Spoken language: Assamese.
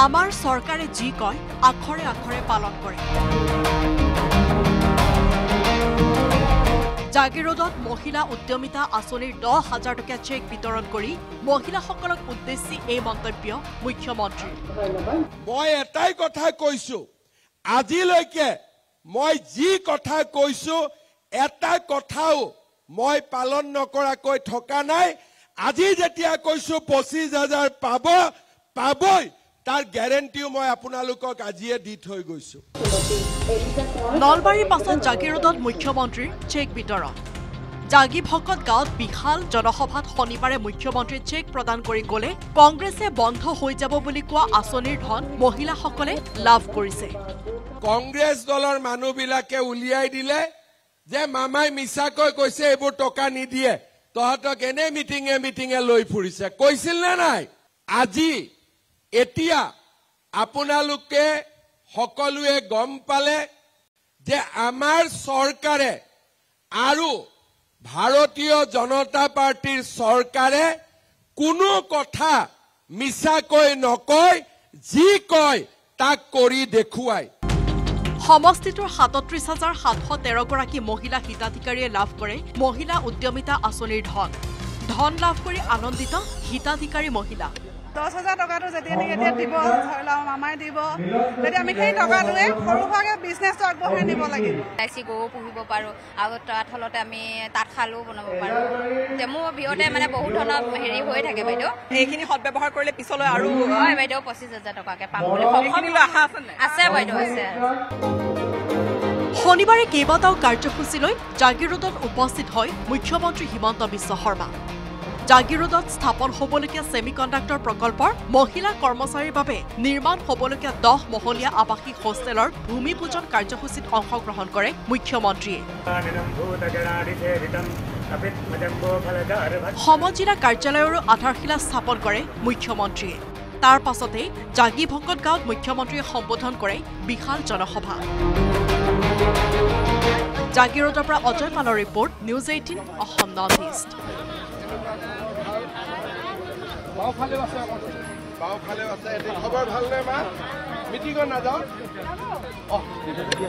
আমাৰ চৰকাৰে যি কয় আখৰে আখৰে পালন কৰে। জাগিৰোডত মহিলা উদ্যমিতা আঁচনিৰ 10,000 টকীয়া চেক বিতৰণ কৰি মহিলাসকলক উদ্দেশ্যি এই মন্তব্য মুখ্যমন্ত্ৰী। মই এটাই কথা কৈছো, আজিলৈকে মই যি কথা কৈছো এটা কথাও মই পালন নকৰাকৈ থকা নাই। আজি যেতিয়া কৈছো 25,000 পাবই তাৰ গ্যাৰেণ্টিও মই আপোনালোকক আজিয়ে দি থৈ গৈছো। নলবাৰীৰ পাছত জাগিৰোডত মুখ্যমন্ত্ৰীৰ চেক বিতৰণ। জাগি ভকত গাঁৱত বিশাল জনসভাত শনিবাৰে মুখ্যমন্ত্ৰীয়ে চেক প্ৰদান কৰি ক'লে কংগ্ৰেছে বন্ধ হৈ যাব বুলি কোৱা আঁচনিৰ ধন মহিলাসকলে লাভ কৰিছে। কংগ্ৰেছ দলৰ মানুহবিলাকে উলিয়াই দিলে যে মামাই মিছাকৈ কৈছে এইবোৰ টকা নিদিয়ে, তহঁতক এনে মিটিঙে লৈ ফুৰিছে। কৈছিল নে নাই? আজি এতিয়া আপোনালোকে সকলোৱে গম পালে যে আমাৰ চৰকাৰে আৰু ভাৰতীয় জনতা পাৰ্টিৰ চৰকাৰে কোনো কথা মিছাকৈ নকয়, যি কয় তাক কৰি দেখুৱায়। সমষ্টিটোৰ 37,713 গৰাকী মহিলা হিতাধিকাৰীয়ে লাভ কৰে মহিলা উদ্যমিতা আঁচনিৰ ধন লাভ কৰি আনন্দিত হিতাধিকাৰী মহিলা। 10,000 টকাটো যেতিয়া দিব, ধৰি লওক মামাই দিব, তেতিয়া আমি সেই টকাটোৱে সৰুভাৱে বিজনেছটো আগবঢ়াই নিব লাগিব। গৰু পুহিব পাৰোঁ আৰু তাঁতশালতে আমি তাঁতশালো বনাব পাৰোঁ। মোৰ বিহতে মানে বহুত ধৰণৰ হেৰি হৈ থাকে বাইদেউ। এইখিনি সদব্যৱহাৰ কৰিলে পিছলৈ আৰু হয় বাইদেউ 25,000 টকাকৈ পাম বুলি আছে বাইদেউ, আছে। শনিবাৰে কেইবাটাও কাৰ্যসূচী লৈ জাগিৰোডত উপস্থিত হয় মুখ্যমন্ত্ৰী হিমন্ত বিশ্ব শৰ্মা। জাগিৰোডত স্থাপন হ'বলগীয়া ছেমিকণ্ডাক্টৰ প্ৰকল্পৰ মহিলা কৰ্মচাৰীৰ বাবে নিৰ্মাণ হ'বলগীয়া 10 মহলীয়া আৱাসিক হোষ্টেলৰ ভূমি পূজন কাৰ্যসূচীত অংশগ্ৰহণ কৰে মুখ্যমন্ত্ৰীয়ে। সমজিলা কাৰ্যালয়ৰো আধাৰশিলা স্থাপন কৰে মুখ্যমন্ত্ৰীয়ে। তাৰ পাছতেই জাগি ভকত গাঁৱত মুখ্যমন্ত্ৰীয়ে সম্বোধন কৰে বিশাল জনসভা। জাগিৰোডৰ পৰা অজয় পালৰ report, news 18 Assam north east. বাওঁফালেও আছে, খবৰ ভালনে মা? মিটিঙত নাযাওঁ?